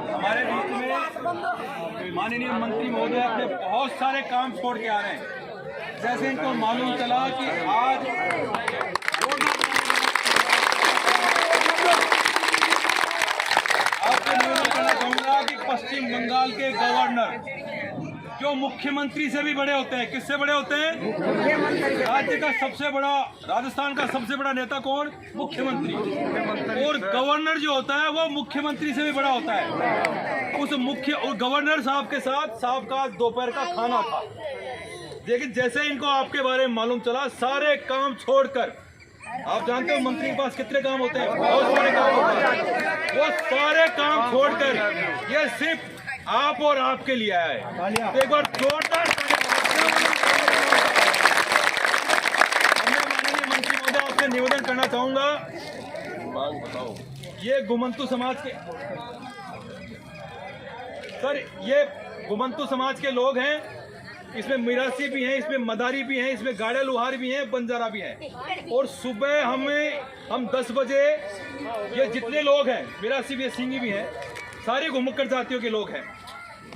हमारे बीच में माननीय मंत्री महोदय अपने बहुत सारे काम छोड़ के आ रहे हैं। जैसे इनको मालूम चला कि आज आपको निवेदन करना चाहूंगा कि पश्चिम बंगाल के गवर्नर जो मुख्यमंत्री से भी बड़े होते हैं, किससे बड़े होते हैं? राज्य का सबसे बड़ा, राजस्थान का सबसे बड़ा नेता कौन? मुख्यमंत्री। और गवर्नर जो होता है वो मुख्यमंत्री से भी बड़ा होता है। उस गवर्नर साहब के साथ साहब का दोपहर का खाना था। लेकिन जैसे इनको आपके बारे में मालूम चला, सारे काम छोड़कर, आप जानते हो मंत्री के पास कितने काम होते हैं, बहुत सारे काम होते हैं, वो सारे काम छोड़कर ये सिर्फ आप और आपके लिए आया है। तो एक बार जोरदार माननीय मंत्री महोदय आपसे निवेदन करना चाहूंगा, ये घुमंतु समाज के सर, ये घुमंतु समाज के लोग हैं। इसमें मिरासी भी हैं, इसमें मदारी भी हैं, इसमें गाड़े लुहार भी हैं, बंजारा भी हैं। और सुबह हम 10 बजे ये जितने लोग हैं, मिरासी भी है, सिंगी भी हैं, सारी घुमक्कड़ जातियों के लोग हैं।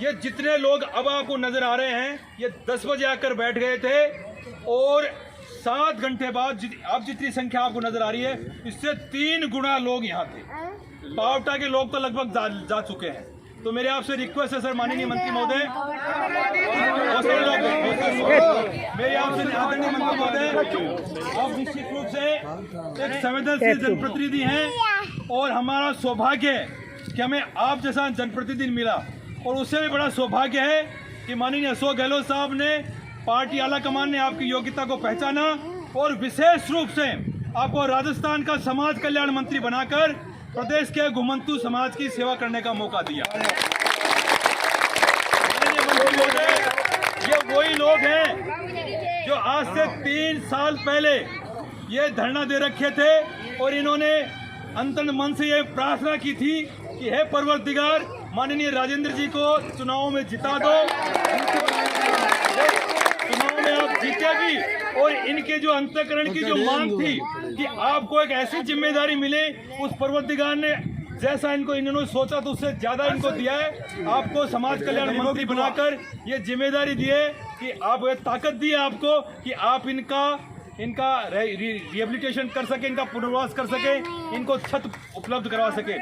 ये जितने लोग अब आपको नजर आ रहे हैं, ये 10 बजे आकर बैठ गए थे और 7 घंटे बाद अब जितनी संख्या आपको नजर आ रही है, इससे 3 गुना लोग यहाँ थे। पावटा के लोग तो लगभग जा चुके हैं। तो मेरे आपसे रिक्वेस्ट है सर, माननीय मंत्री महोदय, मेरी आपसे आदरणीय मंत्री महोदय, आप निश्चित रूप से एक संवेदनशील जनप्रतिनिधि हैं और हमारा सौभाग्य है कि हमें आप जैसा जनप्रतिनिधि मिला। और उससे भी बड़ा सौभाग्य है कि माननीय अशोक गहलोत साहब ने, पार्टी आला कमान ने आपकी योग्यता को पहचाना और विशेष रूप से आपको राजस्थान का समाज कल्याण मंत्री बनाकर प्रदेश के घुमंतु समाज की सेवा करने का मौका दिया। माननीय मंत्री महोदय, ये वही लोग हैं जो आज से 3 साल पहले ये धरना दे रखे थे और इन्होंने अंतन मन से ये प्रार्थना की थी कि हे परवरदिगार, माननीय राजेंद्र जी को चुनाव में जिता दो, चुनाव में आप जीते भी। और इनके जो अंतःकरण की जो मांग थी कि आपको एक ऐसी जिम्मेदारी मिले, उस परवरदिगार ने जैसा इन्होंने सोचा तो उससे ज्यादा इनको दिया है। आपको समाज कल्याण मंत्री बनाकर ये जिम्मेदारी दी है कि आप ये ताकत दी है आपको कि आप इनका रिहेबिलिटेशन कर सके, इनका पुनर्वास कर सके, इनको छत उपलब्ध करवा सके।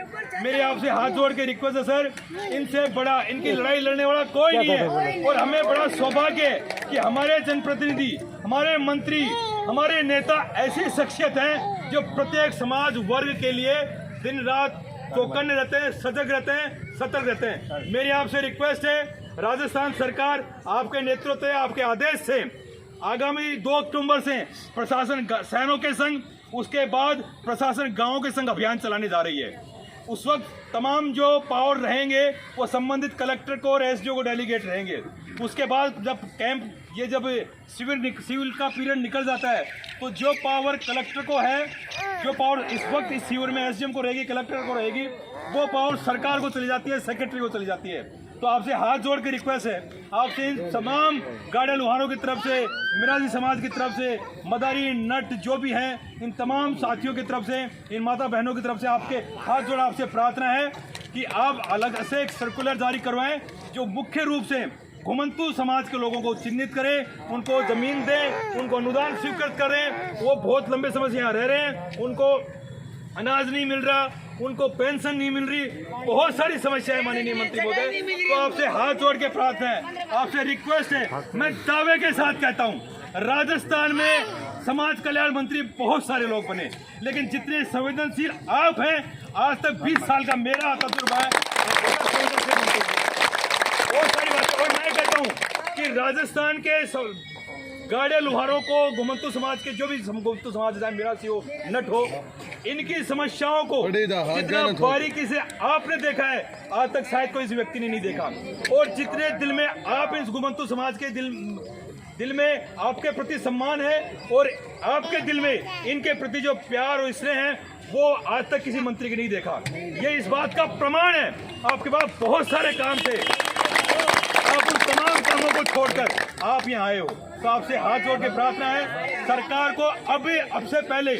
मेरे आपसे हाथ जोड़ के रिक्वेस्ट है सर, इनसे बड़ा, इनकी लड़ाई लड़ने वाला कोई नहीं है। और हमें बड़ा सौभाग्य है कि हमारे जनप्रतिनिधि, हमारे मंत्री, हमारे नेता ऐसी शख्सियत हैं जो प्रत्येक समाज वर्ग के लिए दिन रात चौकन्ने रहते हैं, सजग रहते हैं, सतर्क रहते हैं। मेरी आपसे रिक्वेस्ट है, राजस्थान सरकार आपके नेतृत्व से, आपके आदेश से आगामी 2 अक्टूबर से प्रशासन शहरों के संग, उसके बाद प्रशासन गांवों के संग अभियान चलाने जा रही है। उस वक्त तमाम जो पावर रहेंगे वो संबंधित कलेक्टर को और एसडीओ को डेलीगेट रहेंगे। उसके बाद जब कैंप, ये जब सिविल का पीरियड निकल जाता है तो जो पावर कलेक्टर को है, जो पावर इस वक्त इस शिविर में एसडीएम को रहेगी, कलेक्टर को रहेगी, वो पावर सरकार को चली जाती है, सेक्रेटरी को चली जाती है। तो आपसे हाथ जोड़ के रिक्वेस्ट है, आपसे इन तमाम गाड़े लुहारों की तरफ से, मिराजी समाज की तरफ से, मदारी नट जो भी हैं, इन तमाम साथियों की तरफ से, इन माता बहनों की तरफ से आपके हाथ जोड़ आपसे प्रार्थना है कि आप अलग से एक सर्कुलर जारी करवाएं जो मुख्य रूप से घुमंतु समाज के लोगों को चिन्हित करें, उनको जमीन दें, उनको अनुदान स्वीकृत करें। वो बहुत लंबे समय से यहाँ रह रहे हैं, उनको अनाज नहीं मिल रहा, उनको पेंशन नहीं मिल रही, बहुत सारी समस्याएं माननीय मंत्री महोदय। तो आपसे हाथ जोड़ के प्रार्थना है, आपसे रिक्वेस्ट है, मैं दावे के साथ कहता हूं, राजस्थान में समाज कल्याण मंत्री बहुत सारे लोग बने, लेकिन जितने संवेदनशील आप हैं, आज तक 20 साल का मेरा तजुर्बा है, बहुत सारी बात। और मैं कहता हूँ कि राजस्थान के गाड़े लुहारों को, घुमंतु समाज के जो भी घुमंतु समाज चाहे मिरासी हो, नट हो, इनकी समस्याओं को जितना बारीकी से आपने देखा है, आज तक शायद कोई इस व्यक्ति ने नहीं देखा। और जितने दिल में आप इस घुमंतु समाज के दिल में आपके प्रति सम्मान है और आपके दिल में इनके प्रति जो प्यार और स्नेह है, वो आज तक किसी मंत्री के नहीं देखा। ये इस बात का प्रमाण है। आपके पास बहुत सारे काम थे, आप उन तमाम कामों को छोड़कर आप यहाँ आए हो, तो आपसे हाथ जोड़ के प्रार्थना है सरकार को अब से पहले,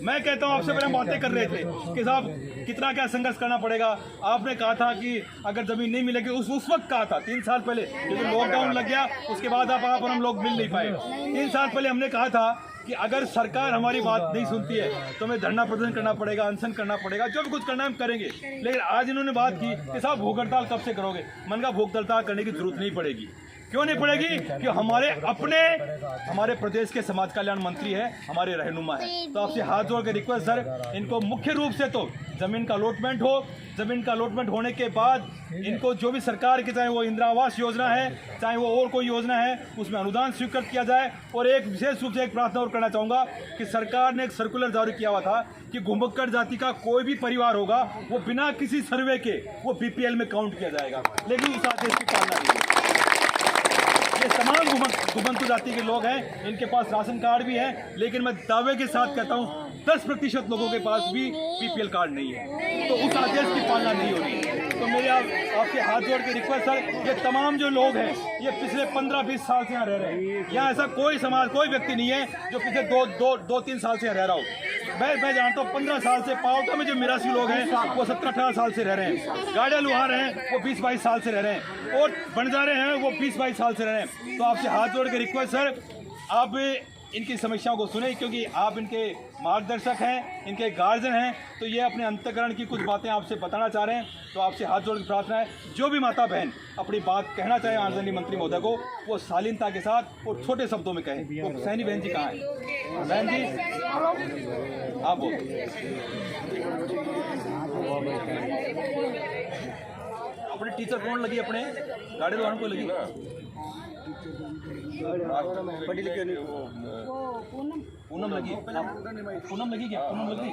मैं कहता हूँ आपसे पहले बातें कर रहे थे कि साहब कितना क्या संघर्ष करना पड़ेगा। आपने कहा था कि अगर जमीन नहीं मिलेगी, उस वक्त कहा था 3 साल पहले, क्योंकि लॉकडाउन लग गया, उसके बाद आप हम लोग मिल नहीं पाए। 3 साल पहले हमने कहा था कि अगर सरकार हमारी बात नहीं सुनती है तो हमें धरना प्रदर्शन करना पड़ेगा, अनशन करना पड़ेगा, जो भी कुछ करना है हम करेंगे। लेकिन आज इन्होंने बात की कि साहब भूख हड़ताल कब से करोगे। मन का भूख हड़ताल करने की जरूरत नहीं पड़ेगी। क्यों नहीं पड़ेगी? कि हमारे प्रदेश के समाज कल्याण मंत्री है, हमारे रहनुमा है। तो आपसे हाथ जोड़ के रिक्वेस्ट सर, इनको मुख्य रूप से तो जमीन का अलॉटमेंट हो, जमीन का अलॉटमेंट होने के बाद इनको जो भी सरकार की, चाहे वो इंदिरा आवास योजना है, चाहे वो और कोई योजना है, उसमें अनुदान स्वीकृत किया जाए। और एक विशेष रूप से एक प्रार्थना और करना चाहूँगा कि सरकार ने एक सर्कुलर जारी किया हुआ था कि घुमक्कड़ जाति का कोई भी परिवार होगा वो बिना किसी सर्वे के वो BPL में काउंट किया जाएगा, लेकिन उस आदेश की पालना नहीं है। ये तमाम घुमंतु जाति के लोग हैं, इनके पास राशन कार्ड भी है, लेकिन मैं दावे के साथ कहता हूँ 10% लोगों के पास भी BPL कार्ड नहीं है, तो उस आदेश की पालना नहीं हो रही। तो मेरे आपसे हाथ जोड़ के रिक्वेस्ट सर, ये तमाम जो लोग हैं ये पिछले 15-20 साल से यहाँ रह रहे हैं। यहाँ ऐसा कोई समाज, कोई व्यक्ति नहीं है जो पिछले 2-3 साल से रह रहा हो। मैं जानता हूँ 15 साल से, पावटा में जो 82 लोग हैं वो 17-18 साल से रह रहे हैं, गाड़िया लुहार हैं वो 20-22 साल से रह रहे हैं, और बंजारे हैं वो 20-22 साल से रह रहे हैं। तो आपसे हाथ जोड़ के रिक्वेस्ट सर, आप इनकी समस्याओं को सुने, क्योंकि आप इनके मार्गदर्शक हैं, इनके गार्जियन हैं, तो ये अपने अंतःकरण की कुछ बातें आपसे बताना चाह रहे हैं। तो आपसे हाथ जोड़ के प्रार्थना है, जो भी माता बहन अपनी बात कहना चाहे आदरणीय मंत्री महोदय को, वो शालीनता के साथ और छोटे शब्दों में कहें। वो सैनी बहन जी कहाँ हैं? बहन जी आप बोल। अपने टीचर कौन लगी? अपने गाड़ी दुकान को लगी ना, पढ़ी लिखी नहीं, पूनम लगी। पूनम लगी क्या? पूनम लगी।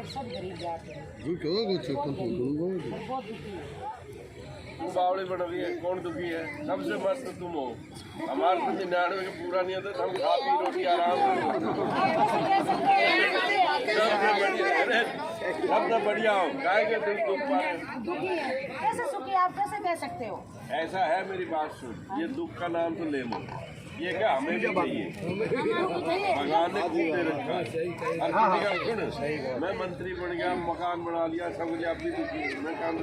सब गरीब जाते हैं। बावड़ी बन रही है, कौन दुखी है? सबसे मस्त तुम हो। हमारे तो 99 के पूरा नहीं होता, हम खा पी रोटी आराम सबसे बढ़िया हो। गाय के दिल दुख पाए दुखी है, कैसे सुखी आप कैसे कह सकते हो? ऐसा है, मेरी बात सुन, ये दुख का नाम तो ले लो, ये क्या हमें भी चाहिए, भगवान ने खूब दे रखा है। हर किसी का सुन, मैं मंत्री बन गया, मकान बना लिया, सब कुछ, आप भी दुखी, मैं काम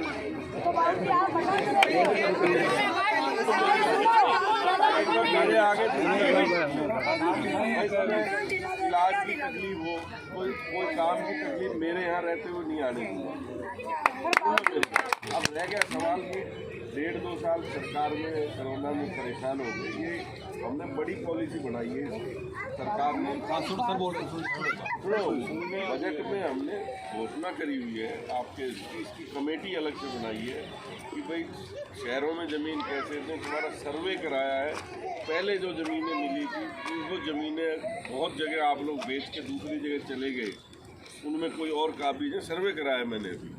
आगे इलाज की तकलीफ हो, कोई काम की तकलीफ मेरे यहाँ रहते हुए नहीं आने दूँगा। अब रह गया सवाल कि 1.5-2 साल सरकार में कोरोना में परेशान हो गई, ये हमने बड़ी पॉलिसी बनाई है सरकार ने। बजट में हमने घोषणा करी हुई है, आपके इसकी कमेटी अलग से बनाई है कि भाई शहरों में ज़मीन कैसे दें। तुम्हारा सर्वे कराया है, पहले जो ज़मीनें मिली थी वो ज़मीनें बहुत जगह आप लोग बेच के दूसरी जगह चले गए, उनमें कोई और काबिज है, सर्वे कराया मैंने अभी।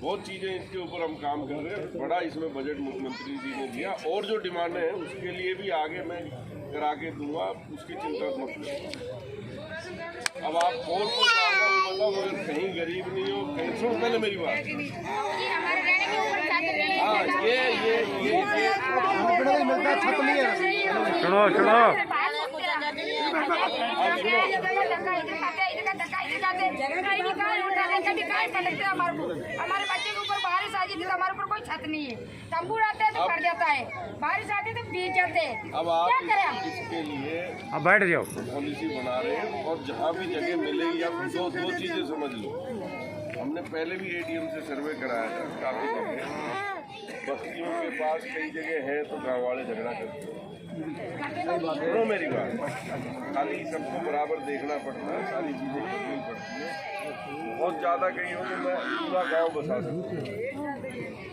बहुत चीज़ें इसके ऊपर हम काम कर रहे हैं, बड़ा इसमें बजट मुख्यमंत्री जी ने दिया, और जो डिमांडें हैं उसके लिए भी आगे मैं करा के दूंगा, उसकी चिंता मत करो। अब आप और कोई काम बताओ, मगर कहीं गरीब नहीं हो, कहीं सुन पहले मेरी बात। हाँ, ये सुनो हमारे बच्चे के ऊपर बारिश आ जाती है तो हमारे ऊपर कोई छत नहीं है, तंबू रहते हैं तो फट जाता है, बारिश आती है तो भीग जाते हैं। अब आप इसके लिए अब बैठ जाओ, पॉलिसी बना रहे हैं, और जहाँ भी जगह मिलेगी आप दो चीज़ें समझ लो। हमने पहले भी ADM से सर्वे कराया था, काफ़ी जगह बस्तियों के पास कई जगह है तो गाँव वाले झगड़ा करते हैं। सुनो मेरी बात, खाली सबको बराबर देखना पड़ता है, सारी चीज़ें करनी पड़ती है। बहुत ज़्यादा कहीं हो तो मैं पूरा गांव बसा सकता हूँ,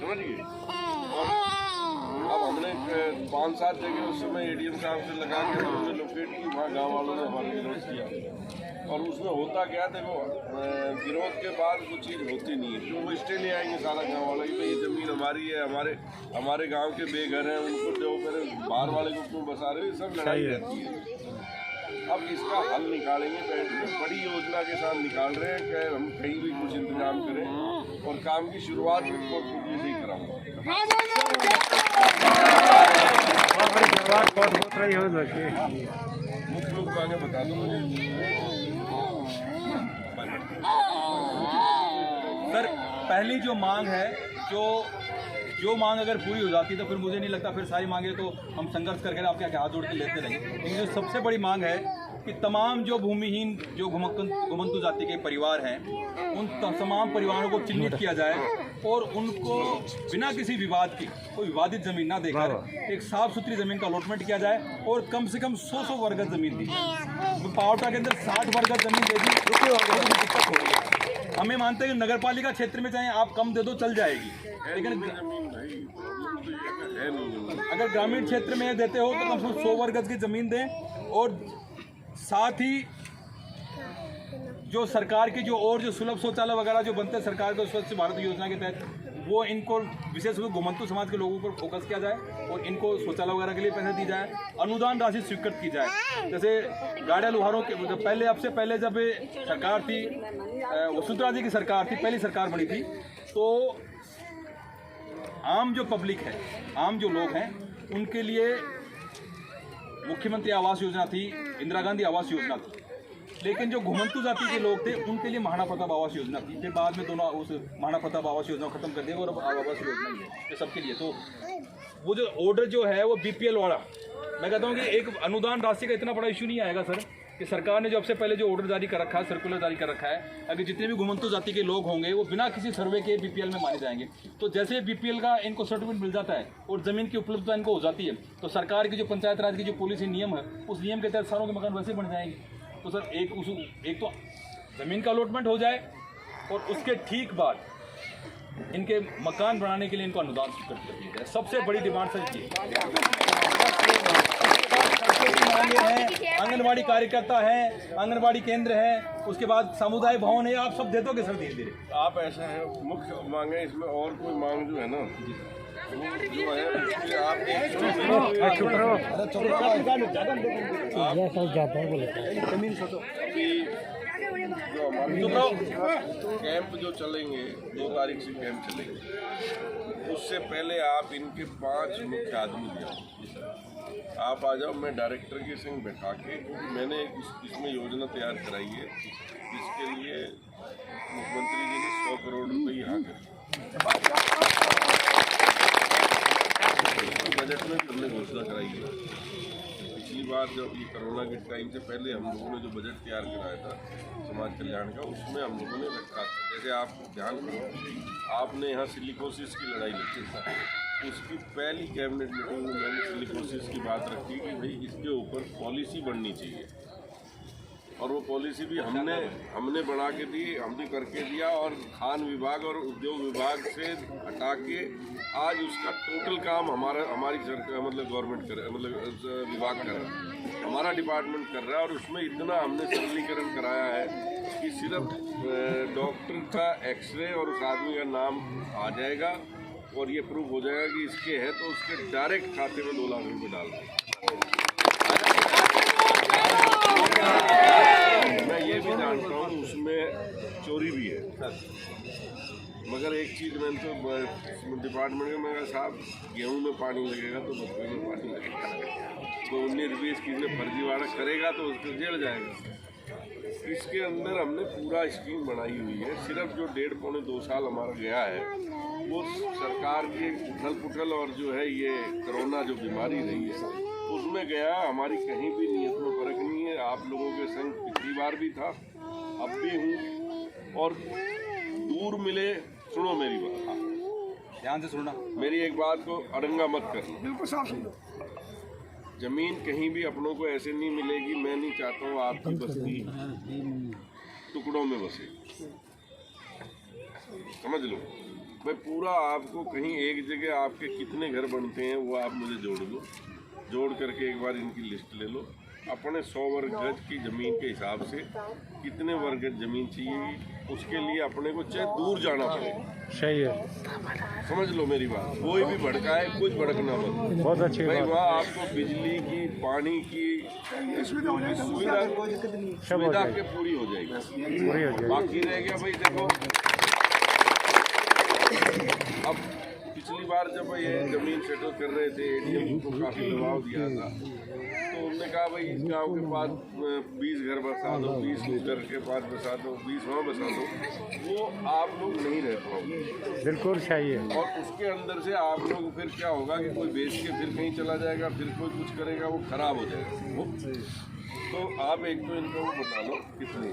समझिए। और अब हमने 5-7 जगह उस समय ADM साहब से लगा के हमने लोकेट की, वहाँ गाँव वालों ने हमारा विरोध किया। और उसमें होता क्या था, वो विरोध के बाद वो चीज़ होती नहीं है, क्यों वो स्टे ले आएंगे सारा गाँव वाला कि भाई ये ज़मीन हमारी है, हमारे गांव के बेघर हैं उनको जो मेरे बाहर वाले को क्यों बसा रहे हो, ये सब लड़ाई रहती है। अब इसका हल निकालेंगे, बैठ के बड़ी योजना के साथ निकाल रहे हैं कि हम कहीं भी कुछ इंतजाम करें और काम की शुरुआत भी कोटपुतली से ही कराऊंगा। मुख्य मांगे बता दो मुझे सर। पहली जो मांग है, जो मांग अगर पूरी हो जाती तो फिर मुझे नहीं लगता फिर सारी मांगे तो हम संघर्ष करके आपके आगे हाथ जोड़ के लेते रहेंगे। लेकिन जो सबसे बड़ी मांग है कि तमाम जो भूमिहीन जो घुमंतु जाति के परिवार हैं, उन तमाम परिवारों को चिन्हित किया जाए और उनको बिना किसी विवाद की, कोई विवादित ज़मीन ना देकर एक साफ सुथरी ज़मीन का अलॉटमेंट किया जाए और कम से कम 100 वर्ग ज़मीन दी। पावटा के अंदर 60 वर्ग ज़मीन दे दी, दिक्कत हो रही है। हमें मानते हैं कि नगर पालिका क्षेत्र में चाहे आप कम दे दो चल जाएगी, लेकिन अगर ग्रामीण क्षेत्र में देते हो तो कम से कम 100 वर्ग गज की ज़मीन दें। और साथ ही जो सरकार की जो सुलभ शौचालय वगैरह जो बनते हैं सरकार को स्वच्छ भारत योजना के तहत, वो इनको विशेष रूप से घुमंतु समाज के लोगों पर फोकस किया जाए और इनको शौचालय वगैरह के लिए पैसे दी जाए, अनुदान राशि स्वीकृत की जाए। जैसे गाड़िया लोहारों के पहले, अब से पहले जब सरकार थी वसुंधरा जी की सरकार थी, पहली सरकार बनी थी, तो आम जो पब्लिक है, आम जो लोग हैं, उनके लिए मुख्यमंत्री आवास योजना थी, इंदिरा गांधी आवास योजना थी। लेकिन जो घुमंतु जाति के लोग थे उनके लिए महाराणा प्रताप आवास योजना थी। फिर बाद में दोनों उस महाराणा प्रताप आवास योजना को खत्म कर दिया और अब आवास योजना ही है तो सबके लिए। तो वो जो ऑर्डर जो है वो BPL वाला, मैं कहता हूँ कि एक अनुदान राशि का इतना बड़ा इशू नहीं आएगा सर, कि सरकार ने जो सबसे पहले जो ऑर्डर जारी कर रखा है, सर्कुलर जारी कर रखा है, अगर जितने भी घुमंतु जाति के लोग होंगे वो बिना किसी सर्वे के BPL में माने जाएंगे। तो जैसे BPL का इनको सर्टिफिकेट मिल जाता है और ज़मीन की उपलब्धता इनको हो जाती है, तो सरकार की जो पंचायत राज की जो पॉलिसी नियम है, उस नियम के तहत सारों के मकान वैसे बन जाएंगे। तो सर एक तो ज़मीन का अलॉटमेंट हो जाए और उसके ठीक बाद इनके मकान बनाने के लिए इनको अनुदान स्वीकृत कर दिया जाए। सबसे बड़ी डिमांड सर ये है। आंगनबाड़ी कार्यकर्ता है, आंगनबाड़ी केंद्र है, उसके बाद सामुदायिक भवन है, आप सब दे दोगे सर धीरे धीरे? आप ऐसा है, मुख्य मांगे इसमें और कोई मांग जो है ना, जो है उसके आप जो हमारे कैंप जो चलेंगे 2 तारीख से कैंप चलेंगे, उससे पहले आप इनके 5 मुख्य आदमी दिया, आप आ जाओ, मैं डायरेक्टर के संग बैठा के, क्योंकि मैंने इसमें योजना तैयार कराई है, इसके लिए मुख्यमंत्री जी ने 100 करोड़ रुपये यहाँ बजट में भी हमने घोषणा कराई है। पिछली बार जब ये कोरोना के टाइम से पहले हम लोगों ने जो बजट तैयार कराया था समाज कल्याण का, उसमें हम लोगों ने रखा था, जैसे आप ध्यान करो, आपने यहाँ सिलिकोसिस की लड़ाई लड़ी था, उसकी पहली कैबिनेट मीटिंग में मैंने सिलिकोसिस की बात रखी कि भाई इसके ऊपर पॉलिसी बननी चाहिए, और वो पॉलिसी भी हमने बना के दी, हमने करके दिया, और खान विभाग और उद्योग विभाग से हटा के आज उसका टोटल काम हमारी सरकार मतलब गवर्नमेंट कर, मतलब विभाग कर रहा है, हमारा डिपार्टमेंट कर रहा है। और उसमें इतना हमने सरलीकरण कराया है कि सिर्फ डॉक्टर का एक्सरे और उस आदमी का नाम आ जाएगा और ये प्रूफ हो जाएगा कि इसके है, तो उसके डायरेक्ट खाते में 2 लाख रुपये डाल दें। मैं ये भी जानता हूँ उसमें चोरी भी है, मगर एक चीज़ मैंने तो डिपार्टमेंट में, मैं साहब गेहूं में पानी लगेगा तो मक्के में पानी लगेगा, तो 19-20 किसी ने फर्जीवाड़ा करेगा तो उसको जेल जाएगा। इसके अंदर हमने पूरा स्कीम बनाई हुई है। सिर्फ जो 1.5-2 साल हमारा गया है वो सरकार की उथल पुथल और जो है ये कोरोना जो बीमारी रही है उसमें गया। हमारी कहीं भी नीयत में फर्क नहीं है। आप लोगों के संग पिछली बार भी था, अब भी हूँ। और दूर मिले, सुनो मेरी बात, ध्यान से सुनना, मेरी एक बात को अड़ंगा मत करना, बिल्कुल साफ सुनो। जमीन कहीं भी अपनों को ऐसे नहीं मिलेगी। मैं नहीं चाहता हूँ आपकी बस्ती टुकड़ों में बसे, समझ लो। मैं पूरा आपको कहीं एक जगह आपके कितने घर बनते हैं वो आप मुझे जोड़ दो, जोड़ करके एक बार इनकी लिस्ट ले लो। अपने 100 वर्ग गज की ज़मीन के हिसाब से कितने वर्ग गज ज़मीन चाहिए, उसके लिए अपने को चाहे दूर जाना पड़ेगा। सही है, समझ लो मेरी बात। कोई भी भड़काए, कुछ भड़कना मत। बहुत अच्छी भाई बात। वहाँ आपको बिजली की, पानी की, स्कूल की सुविधा के पूरी हो जाएगी। पूरी हो जाएगी। बाकी रह गया भाई, देखो अब पिछली बार जब ये ज़मीन सेटल कर रहे थे, एडीएम को काफ़ी दबाव दिया था, तो उन्होंने कहा भाई इस गांव के पास 20 घर बसा दो, 20 घर के पास बसा दो, 20 वहाँ बसा दो, वो आप लोग नहीं रह पाओगे। बिल्कुल सही है। और उसके अंदर से आप लोग फिर क्या होगा कि कोई बेच के फिर कहीं चला जाएगा, फिर कोई कुछ करेगा, वो खराब हो जाएगा। तो आप एक तो इनको बता लो कितनी,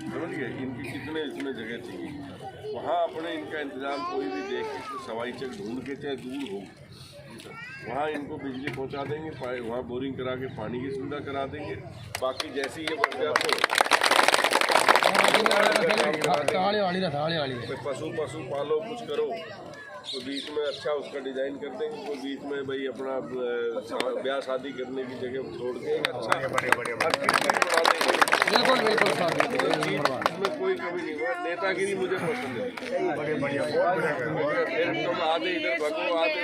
समझ गए, इनकी कितने इसमें जगह चाहिए, वहाँ अपने इनका इंतजाम कोई भी देख के सवाई चक ढूंढ के, चाहे दूर हो, वहाँ इनको बिजली पहुँचा देंगे, वहाँ बोरिंग करा के पानी की सुविधा करा देंगे। बाकी जैसे ये बन जाते पशु पालो, कुछ करो, तो बीच में अच्छा उसका डिजाइन कर देंगे, तो बीच में भाई अपना ब्याह शादी करने की जगह छोड़ के अच्छा इसमें कोई कमी नहीं हुआ। नेतागिरी मुझे पसंद है। तुम आधे इधर भगो, आधे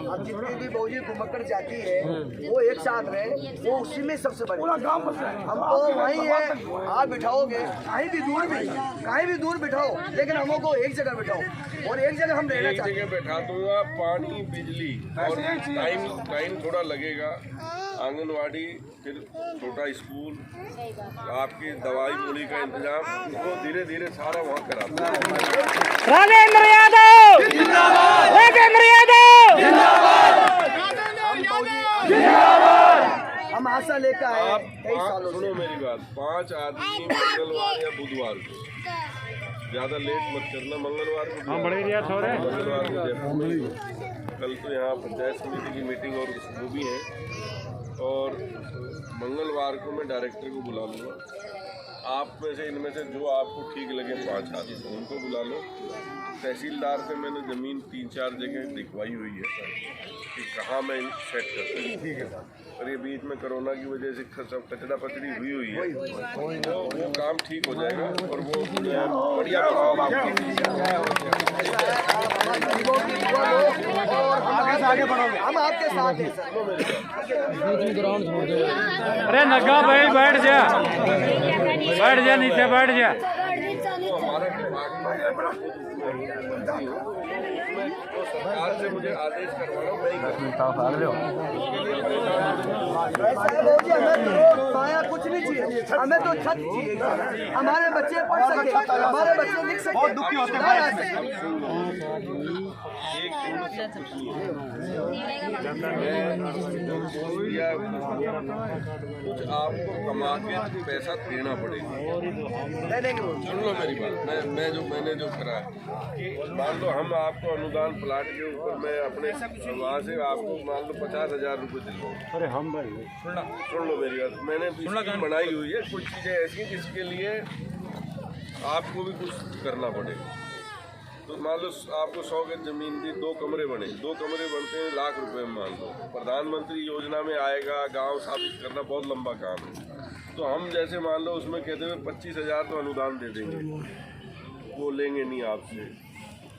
अब जितनी भी बहुजी घुमक्कड़ जाती है वो एक साथ रहे, वो उसी में सबसे बड़ी हम तो वहीं है। आप बिठाओगे कहीं भी दूर बिठाओ, लेकिन हमको एक जगह बिठाओ और एक जगह हम रहना एक चाहते जगह बैठा दूंगा। पानी, बिजली और टाइम थोड़ा लगेगा। आंगनवाड़ी, फिर छोटा स्कूल, आपकी दवाई गोली का इंतजाम, वो धीरे धीरे सारा वहाँ करा दूंगा। राजेंद्र यादव जिंदाबाद, राजेंद्र यादव हम आशा लेकर आए आप कई सालों से। सुनो मेरी बात, 5 आदमी मंगलवार या बुधवार को, ज़्यादा लेट मत करना, मंगलवार को हम बड़े रियात हो रहे हैं। मंगलवार को जयपुर। कल तो यहाँ पंचायत समिति की मीटिंग और वो भी है, और मंगलवार को मैं डायरेक्टर को बुला लूँगा। आप में से इनमें से जो आपको ठीक लगे 5 आदमी उनको बुला लो। तहसीलदार से मैंने ज़मीन 3-4 जगह दिखवाई हुई है कि कहाँ मैं सेट कर सकूँ। ठीक है सर। और ये बीच में कोरोना की वजह से सब कचरा पचड़ी हुई है, तो वो काम ठीक हो जाएगा और वो बढ़िया हम आपके साथ हैं सर। अरे नग्गा भाई बैठ जा, नीचे बैठ जा। हमारा डिपार्टमेंट सरकार से मुझे आदेश करवाना, हमें कुछ नहीं चाहिए, हमें तो छत चाहिए, हमारे बच्चे पढ़ सके, हमारे बच्चे लिख सके। बहुत दुखी होते कुछ आपको कमा के पैसा देना पड़ेगा। सुन लो मेरी बात, मैंने जो करा है, मान लो हम आपको अनुदान प्लाट के ऊपर मैं अपने वहाँ से आपको मान लो 50,000 रुपये दिलवाऊँ। अरे हम भाई सुन लो मेरी बात, मैंने स्कीम बनाई हुई है, कुछ चीज़ें ऐसी जिसके लिए आपको भी कुछ करना पड़ेगा। तो मान लो आपको 100 गज जमीन दी, 2 कमरे बने, 2 कमरे बनते हैं लाख रुपए में, मान लो प्रधानमंत्री योजना में आएगा, गांव स्थापित करना बहुत लंबा काम है। तो हम जैसे मान लो उसमें कहते हुए 25,000 तो अनुदान दे देंगे, वो लेंगे नहीं आपसे।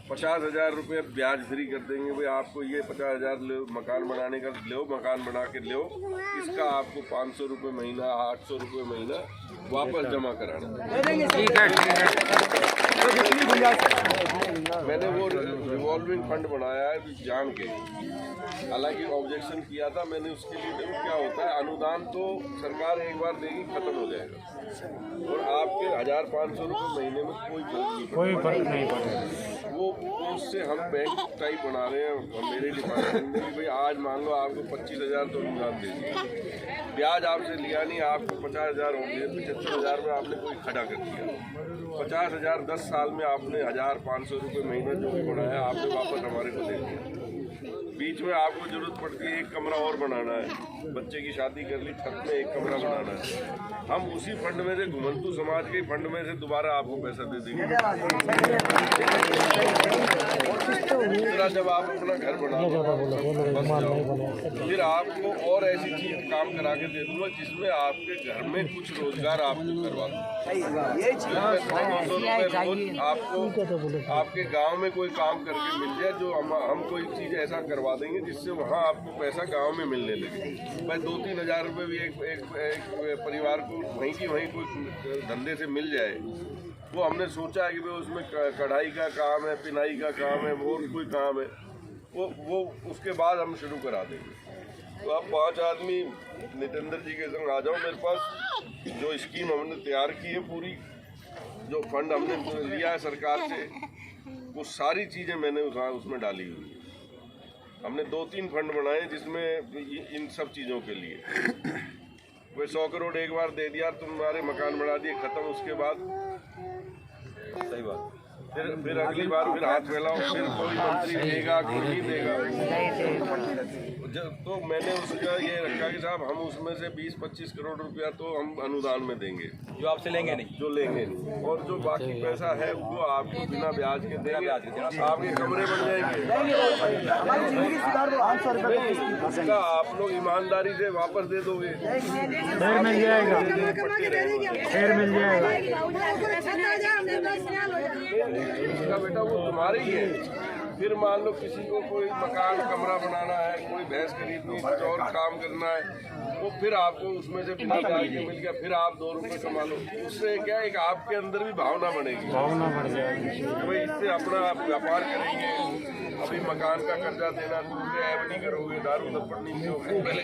50,000 रुपये ब्याज फ्री कर देंगे, भाई आपको ये 50,000 लो, मकान बनाने का लो, मकान बना के लो, इसका आपको 500 रुपये महीना, 800 रुपये महीना वापस जमा कराना। ठीक है। मैंने वो रिवॉल्विंग फंड बनाया है जान के, हालांकि ऑब्जेक्शन किया था मैंने उसके लिए। देखो क्या होता है, अनुदान तो सरकार एक बार देगी, खत्म हो जाएगा, और आपके 1,500 रुपये महीने में कोई फर्क नहीं पड़ेगा। वो उससे हम बैंक टाइप बना रहे हैं मेरे डिपार्टमेंट में, भाई आज मान लो आपको 25,000 तो अनुदान दे दिया, ब्याज आपसे लिया नहीं, आपको 50,000 हो गए, 75,000 में आपने कोई खड़ा कर दिया, 50,000 10 साल में आपने 1,500 रुपये महीना जो भी बढ़ाया आपने वापस हमारे को दे दिया। बीच में आपको जरूरत पड़ती है एक कमरा और बनाना है, बच्चे की शादी कर ली, छत में एक कमरा बनाना है, हम उसी फंड में से, घुमंतू समाज के फंड में से दोबारा आपको पैसा दे देंगे। दूसरा, जब आप अपना घर बना फिर आपको और ऐसी चीज काम करा के दे दूंगा जिसमें आपके घर में कुछ रोजगार आपको करवा दूँ। आपको आपके गांव में कोई काम करके मिल जाए, जो हम कोई चीज ऐसा करवा देंगे जिससे वहाँ आपको पैसा गांव में मिलने लगे। भाई 2-3 हज़ार रुपये भी एक परिवार को वहीं की वहीं कोई धंधे से मिल जाए, वो हमने सोचा है कि भाई उसमें कढ़ाई का काम है, पिनाई का काम है, वो कोई काम है, वो उसके बाद हम शुरू करा देंगे। तो आप 5 आदमी नितेंद्र जी के संग आ जाओ मेरे पास। जो स्कीम हमने तैयार की है पूरी, जो फंड हमने लिया है सरकार से, वो सारी चीज़ें मैंने उसमें डाली हुई है। हमने 2-3 फंड बनाए जिसमें इन सब चीज़ों के लिए कोई 100 करोड़ एक बार दे दिया, तुम्हारे मकान बना दिए, खत्म। उसके बाद सही बात, फिर अगली बार फिर हाथ फैलाओ, फिर कोई मंत्री देगा कोई नहीं देगा। तो मैंने उसका ये रखा कि साहब हम उसमें से 20-25 करोड़ रुपया तो हम अनुदान में देंगे, जो आपसे लेंगे नहीं, जो लेंगे नहीं, और जो बाकी पैसा है वो आपको बिना ब्याज के देंगे, आपके कमरे बन जाएंगे, उसका आप लोग ईमानदारी से वापस दे दोगे, फिर मिल जाएगा, फिर मिल जाएगा। उसका बेटा वो तुम्हारे ही है। फिर मान लो किसी को कोई मकान कमरा बनाना है, कोई भैंस खरीदनी, कुछ और काम करना है, वो फिर आपको उसमें से बिना ब्याज के मिल गया, फिर आप 2 रुपये कमा लो। उससे क्या एक आपके अंदर भी भावना बनेगी, भावना बढ़ जाएगी, भाई इससे अपना आप व्यापार करेंगे। अभी मकान का कर्जा देना, दूसरे ऐप नहीं करोगे, दारू थप्पड़ नहीं पियोगे, पहले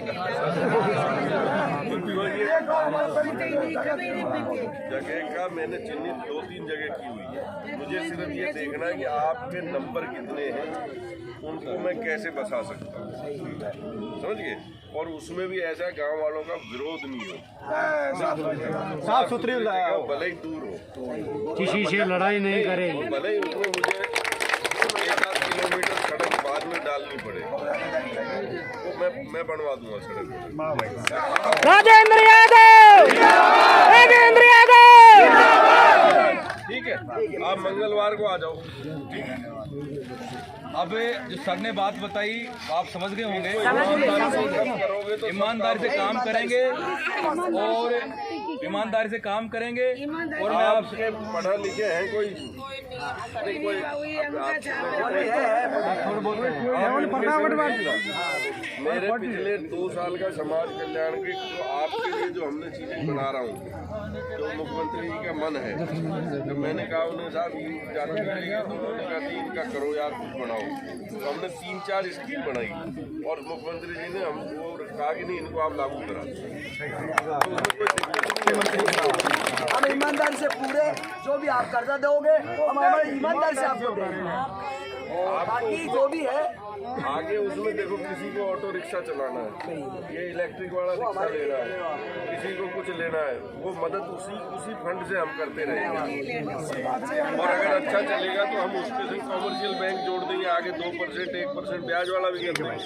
जगह का मैंने चिन्हित 2-3 जगह की हुई है। मुझे सिर्फ ये देखना है कि आपके नंबर कितने हैं, उनको मैं कैसे बसा सकता हूँ, समझ गए। और उसमें भी ऐसा गांव वालों का विरोध नहीं हो, साफ सुथरी भले ही दूर हो, किसी से लड़ाई नहीं करेंगे, भले ही उसमें मुझे 1-8 किलोमीटर सड़क बाद में डालनी पड़े, वो मैं बनवा दूंगा सड़क। राजेंद्र यादव, राजेंद्र यादव, ठीक है, आप मंगलवार को आ जाओ। ठीक है, अब जो सर ने बात बताई आप समझ गए होंगे, करोगे तो ईमानदारी से काम करेंगे और ईमानदारी से काम करेंगे। और मैं आपसे पढ़ा लिखे हैं कोई मेरे पिछले 2 साल का समाज कल्याण के जो आपके लिए जो हमने चीजें बना रहा हूँ, जो मुख्यमंत्री जी का मन है, जब मैंने कहा उन्हें साहब जाना चाहिए तो उन्होंने कहा 3 का करो यार, कुछ बनाओ। तो हमने 3-4 स्कीम बनाई और मुख्यमंत्री जी ने हमको कहा कि नहीं, इनको आप लागू करा दो। हम ईमानदारी से पूरे जो भी आप कर्जा दोगे हम हमारे ईमानदारी से आपको देंगे, और बाकी जो भी है आगे उसमें देखो, किसी को ऑटो रिक्शा चलाना है, ये इलेक्ट्रिक वाला रिक्शा लेना है, किसी को कुछ लेना है, वो मदद उसी फंड से हम करते रहेंगे। और अगर अच्छा चलेगा तो हम उसके से कॉमर्शियल बैंक जोड़ देंगे, आगे 2%, 1% ब्याज वाला भी कर देंगे।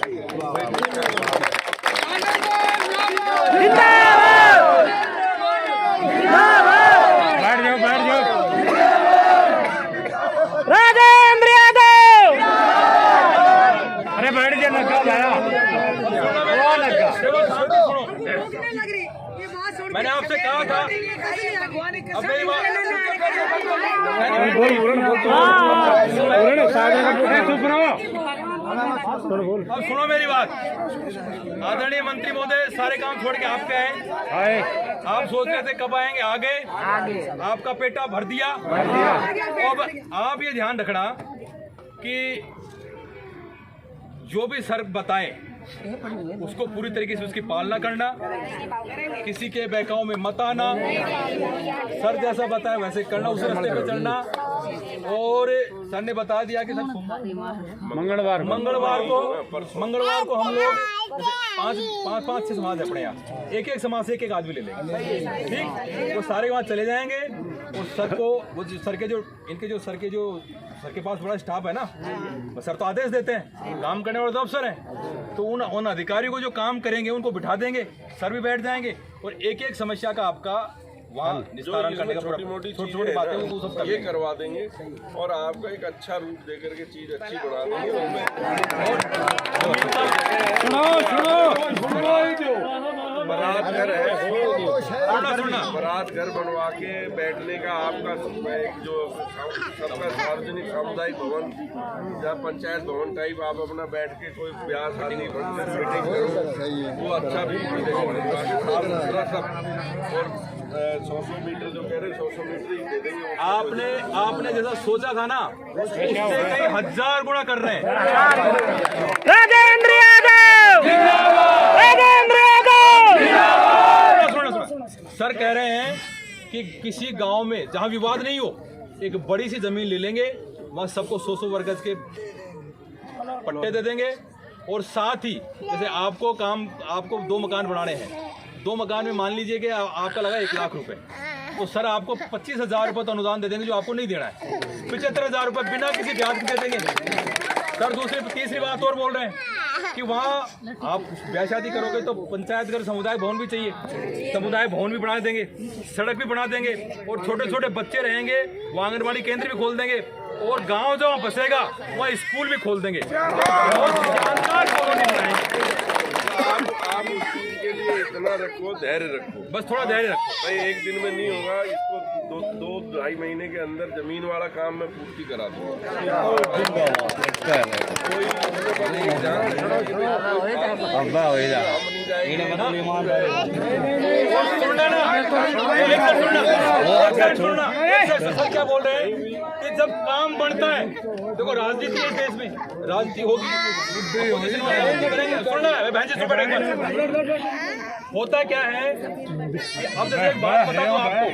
बैठ जाओ, राजेंद्र यादव, अरे बैठ जा, लगा भाया, मैंने आपसे कहा था, अब मेरी बात अब सुनो मेरी बात। आदरणीय मंत्री महोदय सारे काम छोड़ के आपके आए, आप सोच रहे थे कब आएंगे, आगे आपका पेटा भर दिया। अब आप ये ध्यान रखना कि जो भी सर बताएं उसको पूरी तरीके से उसकी पालना करना, किसी के बहकाव में मत आना, सर जैसा बताया वैसे करना, उस रास्ते पे चलना। और सर ने बता दिया कि सर मंगलवार को हम लोग पाँच छह समाज है अपने यहाँ, एक एक समाज से एक एक आदमी ले लेंगे, ठीक। वो सारे वहाँ चले जाएंगे और सर को वो सर के पास बड़ा स्टाफ है ना, सर तो आदेश देते हैं, काम करने वाले तो अफसर हैं, तो उन अधिकारियों को जो काम करेंगे उनको बिठा देंगे, सर भी बैठ जाएंगे और एक एक समस्या का आपका वहाँ निस्तारण करने का छोटी मोटी छोटी बातें वो सब कर ये करवा देंगे और आपका एक अच्छा रूप दे करके चीज अच्छी बना देंगे। बारात घर है, बारात घर बनवा के बैठने का आपका एक जो सबका सार्वजनिक सामुदायिक भवन या पंचायत भवन टाइप आप अपना बैठ के कोई ब्याह शादी फंक्शन मीटिंग करो, वो अच्छा भी और 100 मीटर जो कह रहे 100 मीटर ही दे देंगे। आपने जैसा सोचा था ना उससे कई 1000 गुना कर रहे हैं। राजेंद्र यादव, राजेंद्र यादव। सुनो, सर कह रहे हैं कि किसी गांव में जहां विवाद नहीं हो एक बड़ी सी जमीन ले लेंगे, वहां सबको 100 वर्ग गज के पट्टे दे देंगे और साथ ही जैसे आपको 2 मकान बनाने हैं, 2 मकान में मान लीजिए कि आपका लगा 1 लाख रुपए, तो सर आपको 25,000 रुपये तो अनुदान दे देंगे जो आपको नहीं देना है, 75,000 रुपये बिना किसी ब्याज के दे देंगे। सर तीसरी बात और बोल रहे हैं कि वहाँ आप ब्याह शादी करोगे तो पंचायत घर समुदाय भवन भी चाहिए, समुदाय भवन भी बना देंगे, सड़क भी बना देंगे और छोटे छोटे बच्चे रहेंगे, वो आंगनबाड़ी केंद्र भी खोल देंगे और गांव जहाँ बसेगा वहाँ स्कूल भी खोल देंगे। बहुत शानदार कॉलोनी बनाएंगे। आप उस चीज के लिए इतना रखो, धैर्य रखो, बस थोड़ा धैर्य रखो भाई, एक दिन में नहीं होगा, इसको 2-2.5 महीने के अंदर जमीन वाला काम मैं पूर्ति करा दूंगा। क्या बोल रहे हैं कि जब काम बढ़ता है, देखो राजनीति है देश में, राजनीति होगी, होता क्या है कि अब जैसे एक बात बता दूं आपको,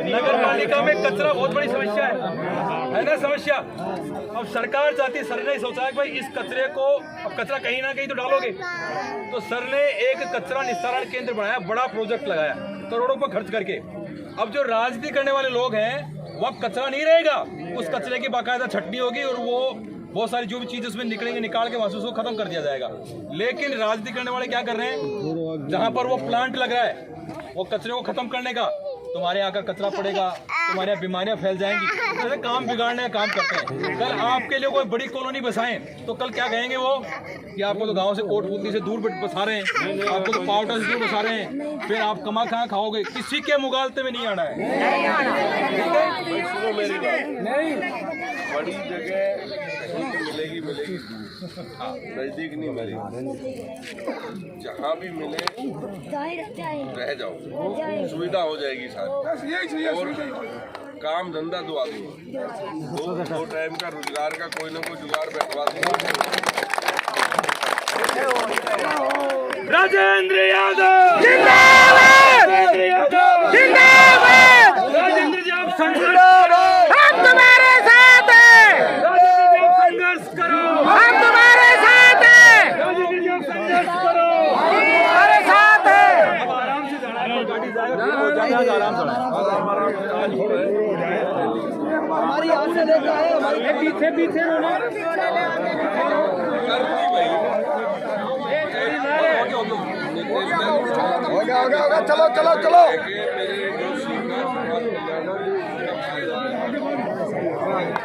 नगर पालिका में कचरा बहुत बड़ी समस्या है ना समस्या। अब सरकार चाहती है, सर ने सोचा है कि भाई इस कचरे को, अब कचरा कहीं ना कहीं तो डालोगे, तो सर ने एक कचरा निस्तारण केंद्र बनाया, बड़ा प्रोजेक्ट लगाया करोड़ों पर खर्च करके। अब जो राजनीति करने वाले लोग हैं वो अब कचरा नहीं रहेगा, उस कचरे की बाकायदा छटनी होगी और वो बहुत सारी जो भी चीजें उसमें निकलेंगे निकाल के वहां को खत्म कर दिया जाएगा। लेकिन राजनीति करने वाले क्या कर रहे हैं, जहां पर वो प्लांट लग रहा है वो कचरे को खत्म करने का, तुम्हारे यहाँ का कचरा पड़ेगा, तुम्हारे यहाँ बीमारियां फैल जाएंगी, तो काम बिगाड़ने का काम करते हैं। कल आपके लिए कोई बड़ी कॉलोनी बसाएं तो कल क्या कहेंगे वो कि आपको तो गांव से कोटपुतली से दूर बसा रहे हैं, आपको तो पावटा से दूर बसा रहे हैं, फिर आप कमा कहाँ खाओगे, किसी के मुगालते में नहीं आना है। सुनो मेरी बात, बड़ी जगह मिलेगी नजदीक नहीं मिलेगी, जहाँ भी मिले रह जाओ, सुविधा हो जाएगी सारी, और काम धंधा दो आदमी, 2 टाइम का रोजगार का कोई ना कोई जुगाड़ बैठवा दूंगा। राजेंद्र यादव जिंदाबाद, जिंदाबाद। राजेंद्र जी आप संघर्ष करो, हम तुम्हारे साथ हैं। राजेंद्र जी आप संघर्ष करो, हम तुम्हारे साथ हैं। राजेंद्र जी आप संघर्ष करो, हमारे साथ हैं। अब आराम से गाड़ी जाएगा, आराम से हमारी यहाँ से लेकर आए, हमारे पीछे होगा, चलो।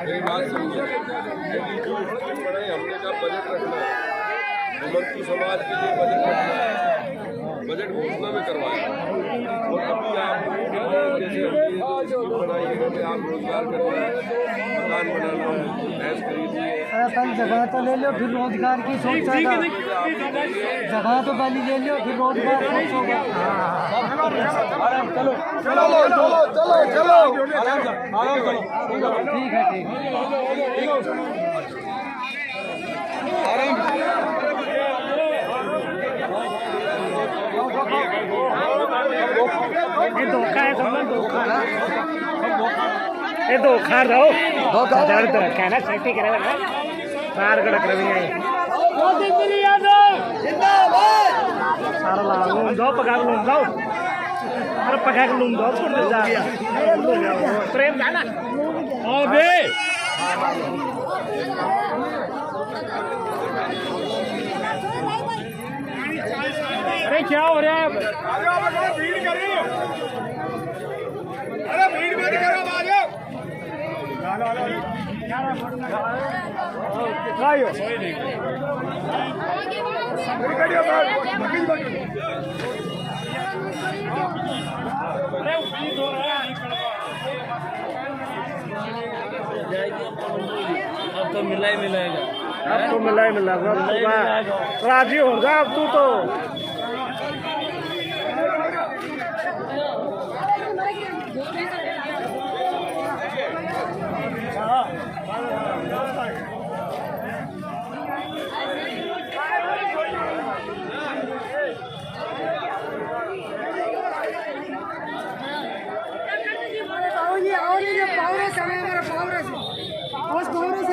मेरी बात समझिए, हमने कहा बजट रखना है, मंत्री समाज के लिए बजट रखना है, बजट घोषणा में करवाया, और अभी आप जैसे बनाई है, आप रोजगार करना है, मकान बनाना है, भैंस खरीदनी है, जगह तो ले लो फिर रोजगार की सोच होगा, जगह तो पहले ले लो फिर रोजगार सोच होगा। चलो ठीक है, ये धोखा है, ये धोखा दो दर्द कहना सही करेगा ना, बाहर कड़क रही है। लूम जाओ पका के लूम जाओ अरे पका के लूम जाओ छोड़ दे जा प्रेम जाना अबे अरे क्या हो रहा है भीड़ कर रही हो अरे भीड़ मत करो अब तो मिला ही मिलेगा अब तो मिला ही मिलेगा राजी हो जा अब तू तो